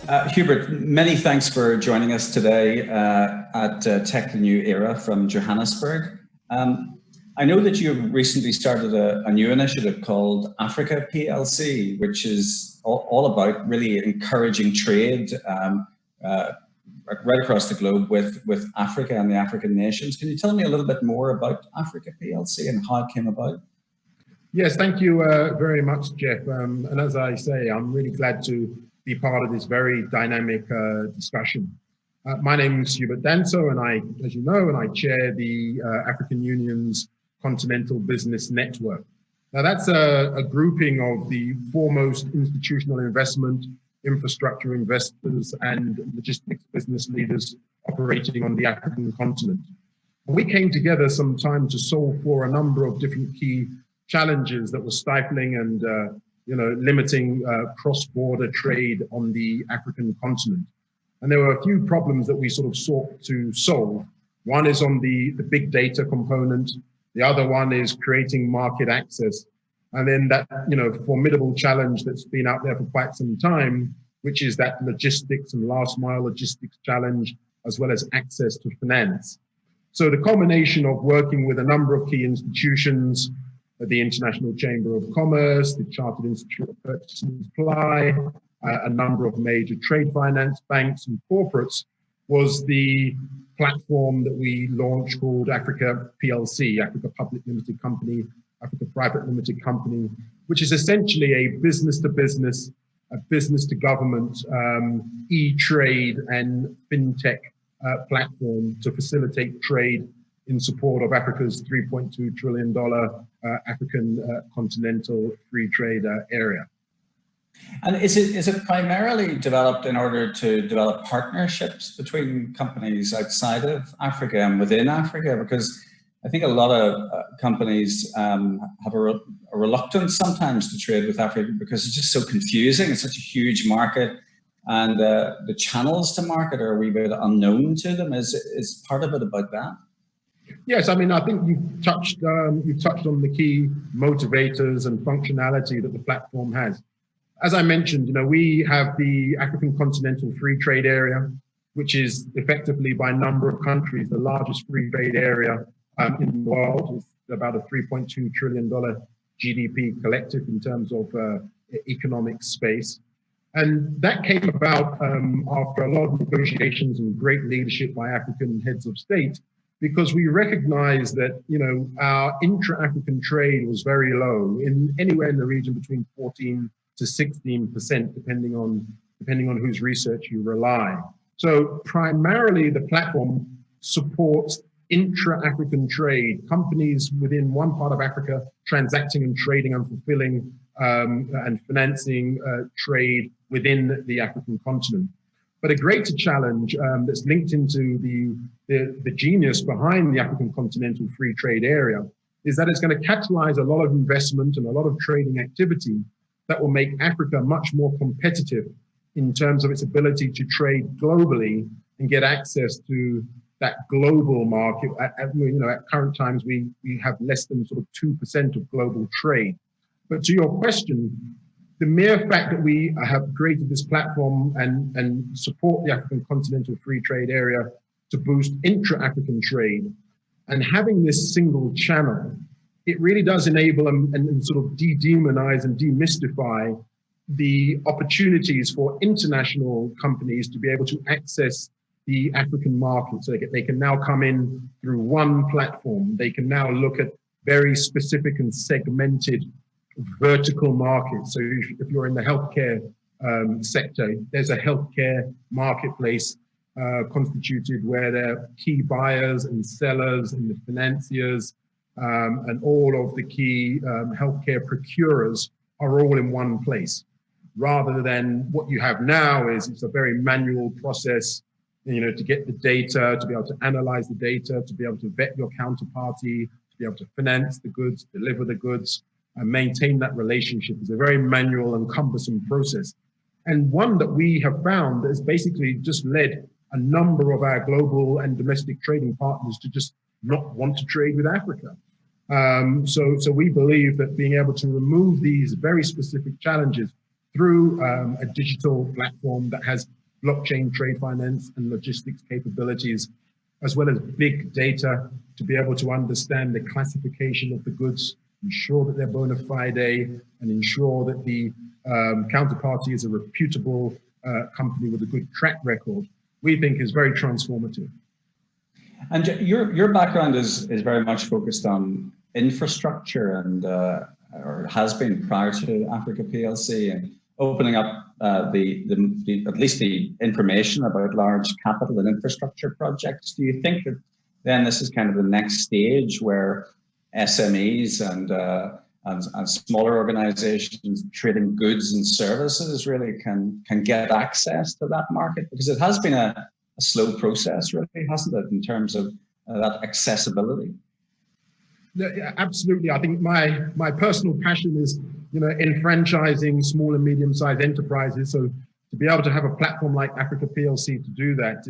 Hubert, many thanks for joining us today at Tech the New Era from Johannesburg. I know that you've recently started a new initiative called Africa PLC, which is all about really encouraging trade right across the globe with Africa and the African nations. Can you tell me a little bit more about Africa PLC and how it came about? Yes, thank you very much, Jeff. And as I say, I'm really glad to be part of this very dynamic discussion. My name is Hubert Danso, and I, as you know, I chair the African Union's Continental Business Network. Now, that's a grouping of the foremost institutional investment, infrastructure investors, and logistics business leaders operating on the African continent. And we came together some time to solve for a number of different key challenges that were stifling and limiting cross-border trade on the African continent. And there were a few problems that we sort of sought to solve. One is on the big data component. The other one is creating market access. And then that, formidable challenge that's been out there for quite some time, which is that logistics and last mile logistics challenge, as well as access to finance. So the combination of working with a number of key institutions, the International Chamber of Commerce, the Chartered Institute of Purchase and Supply, a number of major trade finance banks and corporates, was the platform that we launched called Africa PLC, Africa Public Limited Company, Africa Private Limited Company, which is essentially a business-to-business, a business-to-government e-trade and fintech platform to facilitate trade in support of Africa's $3.2 trillion African continental free trade area. And is it primarily developed in order to develop partnerships between companies outside of Africa and within Africa? Because I think a lot of companies have a reluctance sometimes to trade with Africa because it's just so confusing. It's such a huge market, and the channels to market are a wee bit unknown to them. Is part of it about that? Yes, I mean, I think you've touched on the key motivators and functionality that the platform has. As I mentioned, we have the African Continental Free Trade Area, which is effectively by number of countries the largest free trade area in the world. It's about a $3.2 trillion GDP collective in terms of economic space. And that came about after a lot of negotiations and great leadership by African heads of state, because we recognize that, our intra-African trade was very low, anywhere in the region between 14 to 16%, depending on whose research you rely. So primarily the platform supports intra-African trade, companies within one part of Africa transacting and trading and fulfilling and financing trade within the African continent. But a greater challenge that's linked into the genius behind the African Continental Free Trade Area is that it's going to catalyze a lot of investment and a lot of trading activity that will make Africa much more competitive in terms of its ability to trade globally and get access to that global market. At current times, we have less than sort of 2% of global trade. But to your question, the mere fact that we have created this platform and support the African Continental Free Trade Area to boost intra-African trade, and having this single channel, it really does enable and sort of de-demonize and demystify the opportunities for international companies to be able to access the African market. So they can now come in through one platform. They can now look at very specific and segmented vertical markets. So if you're in the healthcare sector, there's a healthcare marketplace constituted where there are key buyers and sellers and the financiers and all of the key healthcare procurers are all in one place. Rather than what you have now is it's a very manual process, to get the data, to be able to analyze the data, to be able to vet your counterparty, to be able to finance the goods, deliver the goods, and maintain that relationship is a very manual and cumbersome process. And one that we have found that has basically just led a number of our global and domestic trading partners to just not want to trade with Africa. So we believe that being able to remove these very specific challenges through a digital platform that has blockchain trade finance and logistics capabilities, as well as big data to be able to understand the classification of the goods, ensure that they're bona fide, and ensure that the counterparty is a reputable company with a good track record, we think is very transformative. And your background is very much focused on infrastructure and or has been prior to Africa PLC, and opening up at least the information about large capital and infrastructure projects. Do you think that then this is kind of the next stage where SMEs and smaller organizations trading goods and services really can get access to that market? Because it has been a slow process, really, hasn't it, in terms of that accessibility? Yeah, absolutely. I think my personal passion is, enfranchising small and medium-sized enterprises. So to be able to have a platform like Africa PLC to do that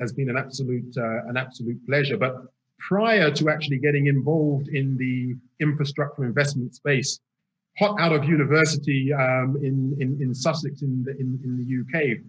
has been an absolute pleasure. But prior to actually getting involved in the infrastructure investment space, hot out of university in Sussex in the UK,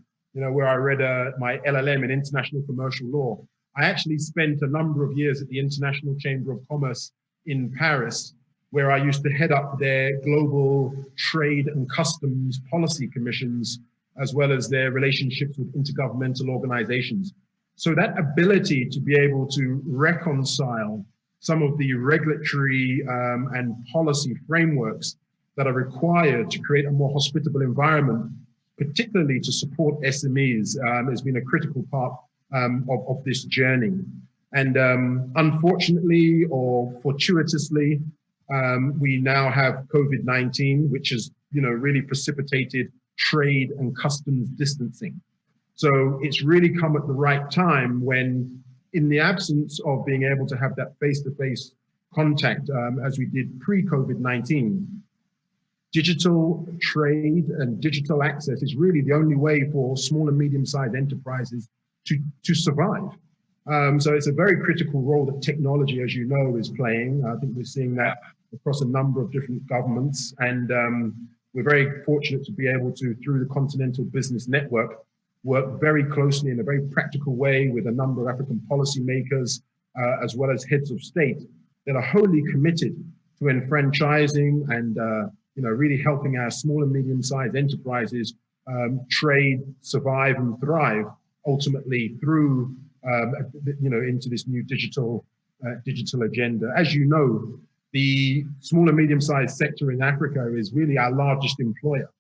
where I read my LLM in international commercial law, I actually spent a number of years at the International Chamber of Commerce in Paris, where I used to head up their global trade and customs policy commissions, as well as their relationships with intergovernmental organizations. So that ability to be able to reconcile some of the regulatory and policy frameworks that are required to create a more hospitable environment, particularly to support SMEs, has been a critical part of this journey. And unfortunately or fortuitously, we now have COVID-19, which has really precipitated trade and customs distancing. So it's really come at the right time when, in the absence of being able to have that face-to-face contact as we did pre-COVID-19, digital trade and digital access is really the only way for small and medium-sized enterprises to survive. So it's a very critical role that technology, as you know, is playing. I think we're seeing that across a number of different governments. And we're very fortunate to be able to, through the Continental Business Network, work very closely in a very practical way with a number of African policymakers, as well as heads of state that are wholly committed to enfranchising and really helping our small and medium-sized enterprises trade, survive, and thrive ultimately through into this new digital agenda. As you know, the small and medium-sized sector in Africa is really our largest employer.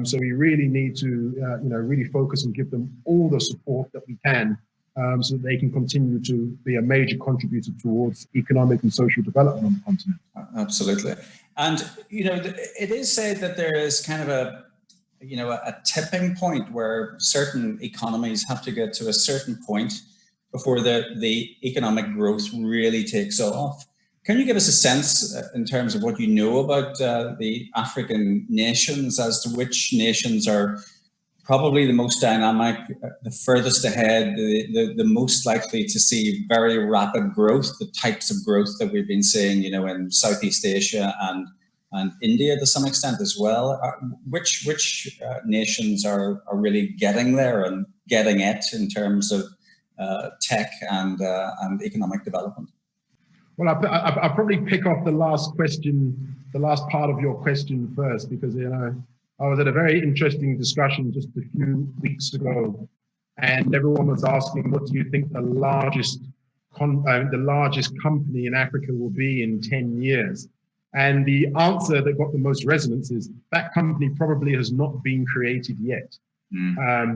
So we really need to really focus and give them all the support that we can so that they can continue to be a major contributor towards economic and social development on the continent. Absolutely. And, it is said that there is kind of a tipping point where certain economies have to get to a certain point before the economic growth really takes off. Can you give us a sense in terms of what you know about the African nations as to which nations are probably the most dynamic, the furthest ahead, the most likely to see very rapid growth, the types of growth that we've been seeing, in Southeast Asia and India to some extent as well? Which nations are really getting there and getting it in terms of tech and economic development? Well, I'll probably pick off the last part of your question first, because I was at a very interesting discussion just a few weeks ago, and everyone was asking, what do you think the largest company in Africa will be in 10 years? And the answer that got the most resonance is that company probably has not been created yet.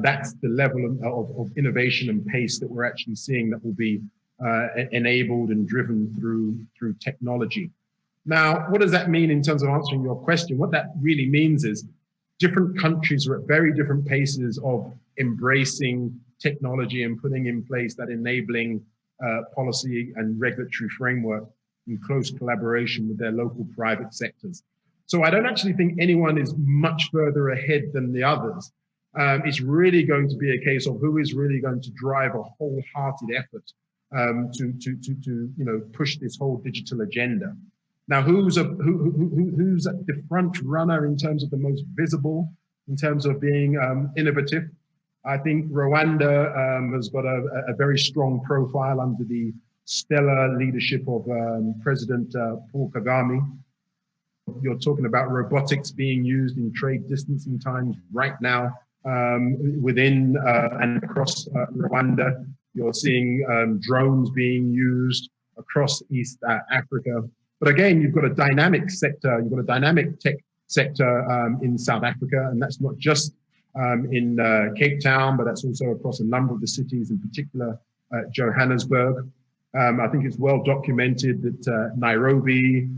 That's the level of innovation and pace that we're actually seeing that will be enabled and driven through technology. Now, what does that mean in terms of answering your question? What that really means is different countries are at very different paces of embracing technology and putting in place that enabling policy and regulatory framework in close collaboration with their local private sectors. So I don't actually think anyone is much further ahead than the others. It's really going to be a case of who is really going to drive a wholehearted effort to push this whole digital agenda. Now, who's at the front runner in terms of the most visible, in terms of being innovative? I think Rwanda has got a very strong profile under the stellar leadership of President Paul Kagame. You're talking about robotics being used in trade distancing times right now within and across Rwanda. You're seeing drones being used across East Africa. But again, you've got a dynamic sector, you've got a dynamic tech sector in South Africa, and that's not just in Cape Town, but that's also across a number of the cities, in particular Johannesburg. I think it's well documented that Nairobi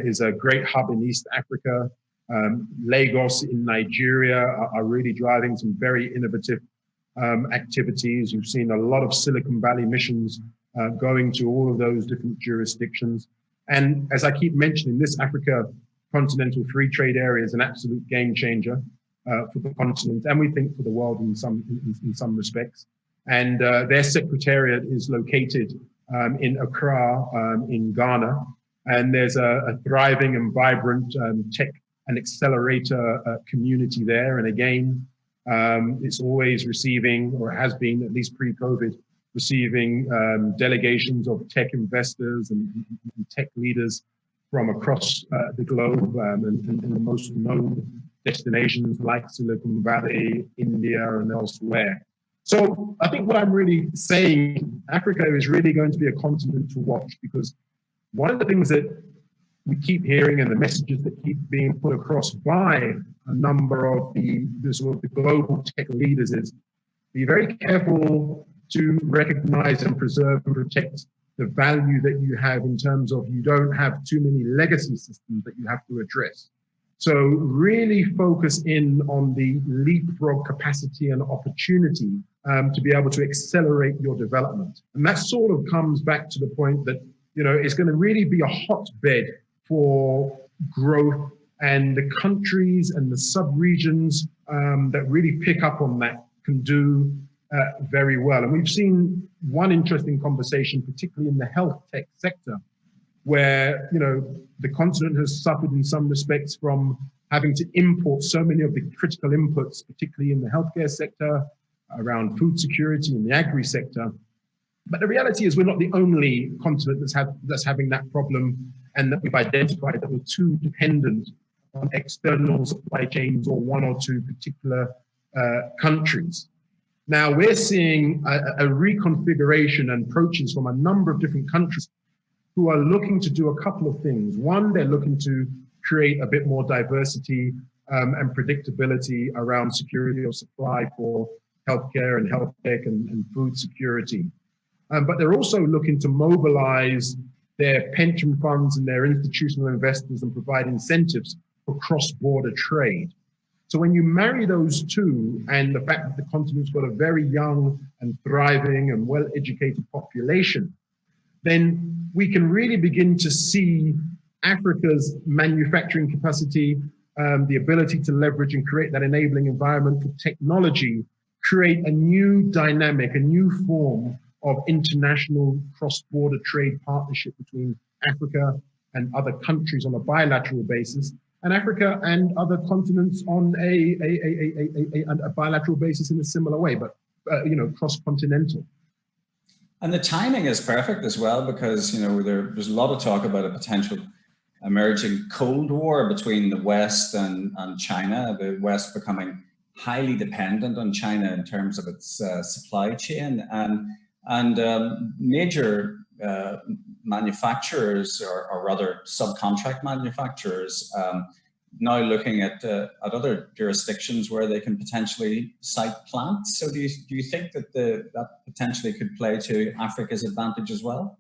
is a great hub in East Africa. Lagos in Nigeria are really driving some very innovative activities. You've seen a lot of Silicon Valley missions going to all of those different jurisdictions. And as I keep mentioning, this Africa Continental Free Trade Area is an absolute game changer for the continent, and we think for the world in some respects. And their secretariat is located in Accra, in Ghana, and there's a thriving and vibrant tech and accelerator community there. And again, it's always receiving, or has been at least pre-COVID, receiving delegations of tech investors and tech leaders from across the globe and the most known destinations like Silicon Valley, India, and elsewhere. So I think what I'm really saying, Africa is really going to be a continent to watch, because one of the things that we keep hearing and the messages that keep being put across by a number of the sort of the global tech leaders is be very careful to recognize and preserve and protect the value that you have in terms of you don't have too many legacy systems that you have to address. So really focus in on the leapfrog capacity and opportunity to be able to accelerate your development. And that sort of comes back to the point that, you know, it's going to really be a hotbed for growth, and the countries and the sub-regions that really pick up on that can do very well. And we've seen one interesting conversation, particularly in the health tech sector, where, you know, the continent has suffered in some respects from having to import so many of the critical inputs, particularly in the healthcare sector, around food security in the agri sector. But the reality is we're not the only continent that's having that problem, and that we've identified that we're too dependent on external supply chains or one or two particular countries. Now we're seeing a reconfiguration and approaches from a number of different countries who are looking to do a couple of things. One, they're looking to create a bit more diversity and predictability around security of supply for healthcare and health tech and food security. But they're also looking to mobilize their pension funds and their institutional investors and provide incentives for cross-border trade. So when you marry those two, and the fact that the continent's got a very young and thriving and well-educated population, then we can really begin to see Africa's manufacturing capacity, the ability to leverage and create that enabling environment for technology, create a new dynamic, a new form of international cross-border trade partnership between Africa and other countries on a bilateral basis, and Africa and other continents on a bilateral basis in a similar way, but you know, cross-continental. And the timing is perfect as well, because, you know, there's a lot of talk about a potential emerging Cold War between the West and China, the West becoming highly dependent on China in terms of its supply chain, and major manufacturers, or rather subcontract manufacturers, now looking at other jurisdictions where they can potentially site plants. So do you think that that potentially could play to Africa's advantage as well?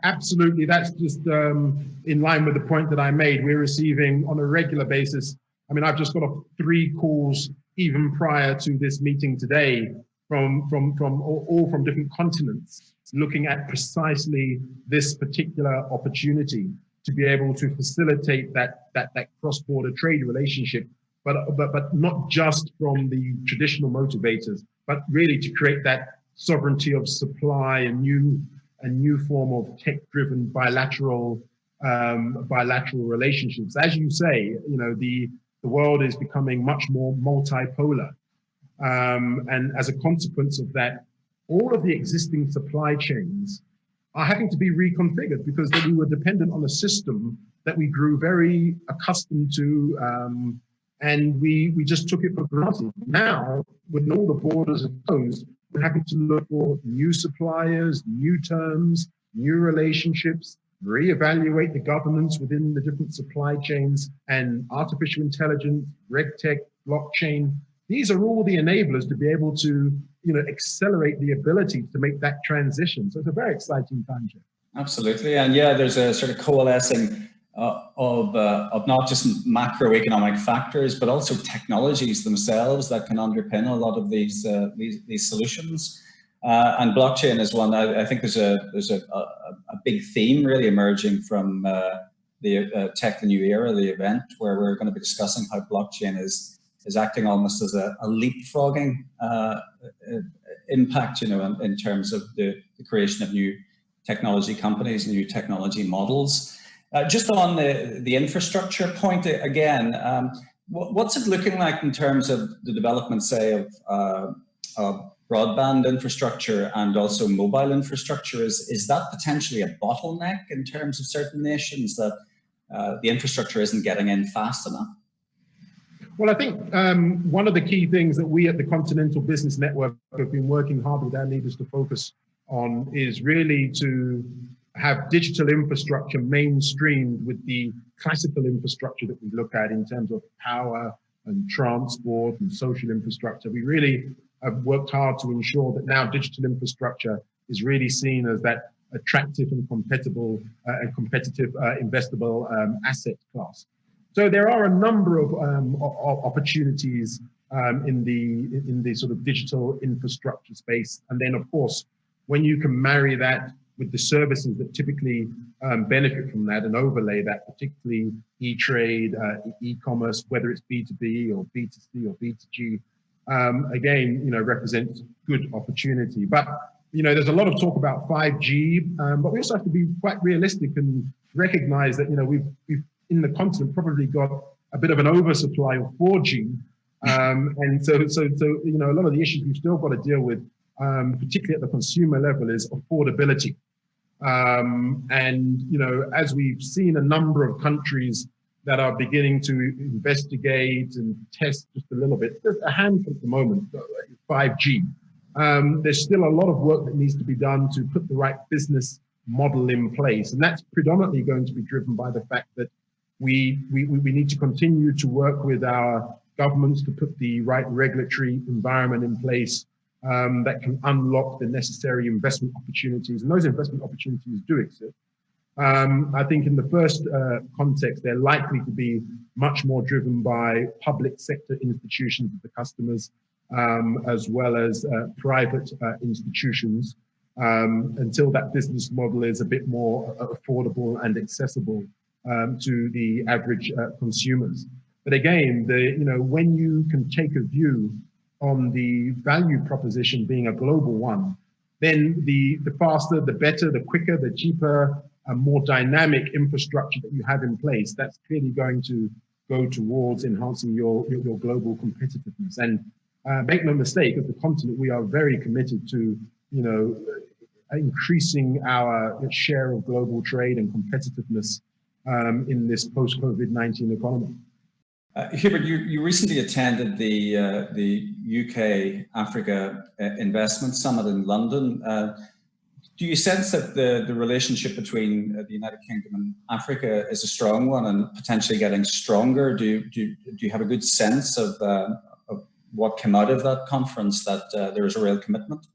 Absolutely. That's just in line with the point that I made. We're receiving on a regular basis. I mean, I've just got off 3 calls even prior to this meeting today from all from different continents, looking at precisely this particular opportunity to be able to facilitate that cross-border trade relationship, but not just from the traditional motivators, but really to create that sovereignty of supply, a new form of tech-driven bilateral bilateral relationships. As you say, the world is becoming much more multipolar. And as a consequence of that, all of the existing supply chains are having to be reconfigured because we were dependent on a system that we grew very accustomed to, and we just took it for granted. Now, when all the borders are closed, we're having to look for new suppliers, new terms, new relationships, reevaluate the governance within the different supply chains, and artificial intelligence, regtech, blockchain. These are all the enablers to be able to, accelerate the ability to make that transition. So it's a very exciting time, Jeff. Absolutely, and yeah, there's a sort of coalescing of not just macroeconomic factors, but also technologies themselves that can underpin a lot of these solutions. And blockchain is one. I think there's a big theme really emerging from the Tech the New Era, the event, where we're going to be discussing how blockchain is acting almost as a leapfrogging impact, in terms of the creation of new technology companies and new technology models. Just on the infrastructure point again, what's it looking like in terms of the development, say, of broadband infrastructure and also mobile infrastructure? Is that potentially a bottleneck in terms of certain nations, that the infrastructure isn't getting in fast enough? Well, I think one of the key things that we at the Continental Business Network have been working hard with our leaders to focus on is really to have digital infrastructure mainstreamed with the classical infrastructure that we look at in terms of power and transport and social infrastructure. We really have worked hard to ensure that now digital infrastructure is really seen as that attractive and competitive investable asset class. So there are a number of opportunities in the sort of digital infrastructure space. And then, of course, when you can marry that with the services that typically benefit from that and overlay that, particularly e-trade, e-commerce, whether it's B2B or B2C or B2G, again, represents good opportunity. But, there's a lot of talk about 5G, but we also have to be quite realistic and recognize that, we've in the continent probably got a bit of an oversupply of 4G. And so, a lot of the issues we've still got to deal with, particularly at the consumer level, is affordability. And, as we've seen a number of countries that are beginning to investigate and test just a little bit, there's a handful at the moment, 5G. There's still a lot of work that needs to be done to put the right business model in place. And that's predominantly going to be driven by the fact that we need to continue to work with our governments to put the right regulatory environment in place that can unlock the necessary investment opportunities. And those investment opportunities do exist. I think in the first context, they're likely to be much more driven by public sector institutions of the customers, as well as private institutions, until that business model is a bit more affordable and accessible to the average consumers. But again, when you can take a view on the value proposition being a global one, then the faster, the better, the quicker, the cheaper, more dynamic infrastructure that you have in place, that's clearly going to go towards enhancing your global competitiveness. And make no mistake, as the continent, we are very committed to, increasing our share of global trade and competitiveness in this post-COVID-19 economy. Hubert, you recently attended the UK Africa Investment Summit in London. Do you sense that the relationship between the United Kingdom and Africa is a strong one and potentially getting stronger? Do you have a good sense of what came out of that conference, that there is a real commitment?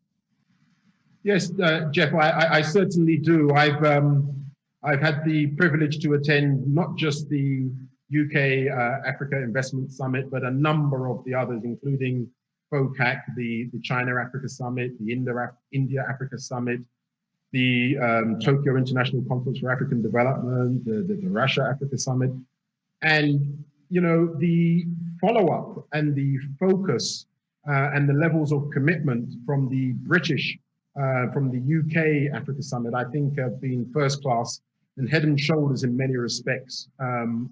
Yes, Jeff, I certainly do. I've had the privilege to attend not just the UK Africa Investment Summit, but a number of the others, including FOCAC, the China Africa Summit, the India Africa Summit, the Tokyo International Conference for African Development, the Russia Africa Summit. And, the follow-up and the focus and the levels of commitment from the British, from the UK Africa Summit, I think have been first class. and head and shoulders in many respects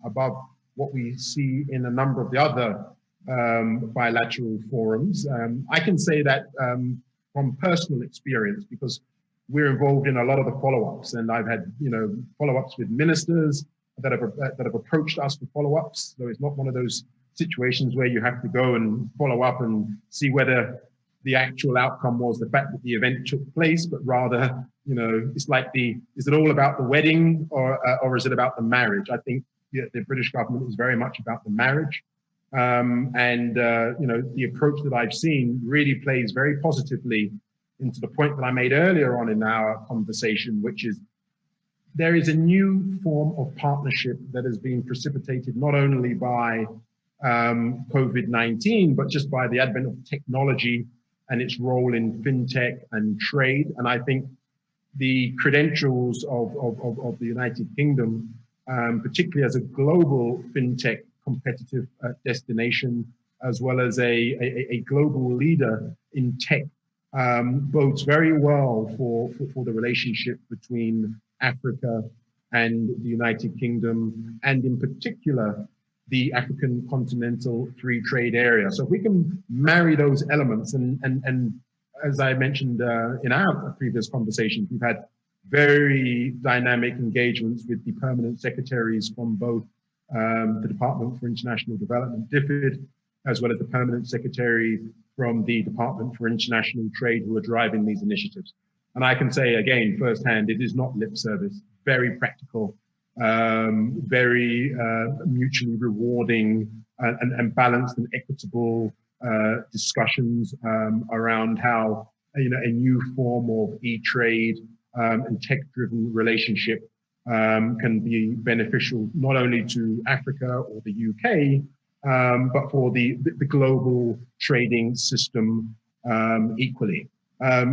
above what we see in a number of the other bilateral forums. I can say that from personal experience, because we're involved in a lot of the follow-ups, and I've had follow-ups with ministers that have approached us for follow-ups. So it's not one of those situations where you have to go and follow up and see whether the actual outcome was the fact that the event took place, but rather, it's like is it all about the wedding or is it about the marriage? I think the British government is very much about the marriage. The approach that I've seen really plays very positively into the point that I made earlier on in our conversation, which is there is a new form of partnership that has been precipitated not only by COVID-19, but just by the advent of technology and its role in fintech and trade. And I think the credentials of the United Kingdom, particularly as a global fintech competitive destination, as well as a global leader in tech, bodes very well for the relationship between Africa and the United Kingdom, and in particular, the African continental free trade area. So if we can marry those elements, and as I mentioned in our previous conversations, we've had very dynamic engagements with the permanent secretaries from both the Department for International Development, DFID, as well as the permanent secretary from the Department for International Trade, who are driving these initiatives. And I can say again, firsthand, it is not lip service, very practical, very mutually rewarding and balanced and equitable discussions around how a new form of e-trade and tech-driven relationship can be beneficial not only to Africa or the UK, but for the global trading system equally.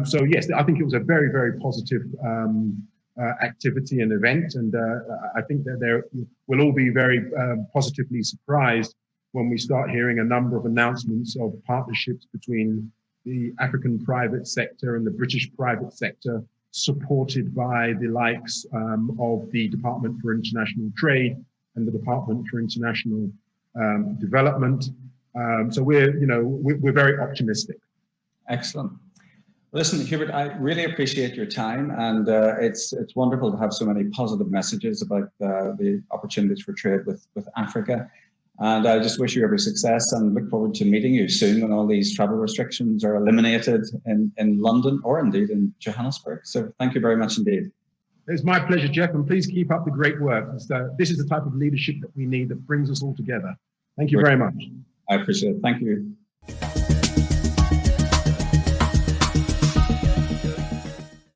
So yes, I think it was a very, very positive activity and event, and I think that we'll all be very positively surprised when we start hearing a number of announcements of partnerships between the African private sector and the British private sector, supported by the likes of the Department for International Trade and the Department for International Development. So we're very optimistic. Excellent. Listen, Hubert, I really appreciate your time, and it's wonderful to have so many positive messages about the opportunities for trade with Africa. And I just wish you every success and look forward to meeting you soon when all these travel restrictions are eliminated in London or indeed in Johannesburg. So thank you very much indeed. It's my pleasure, Jeff, and please keep up the great work. This is the type of leadership that we need, that brings us all together. Thank you very much. I appreciate it. Thank you.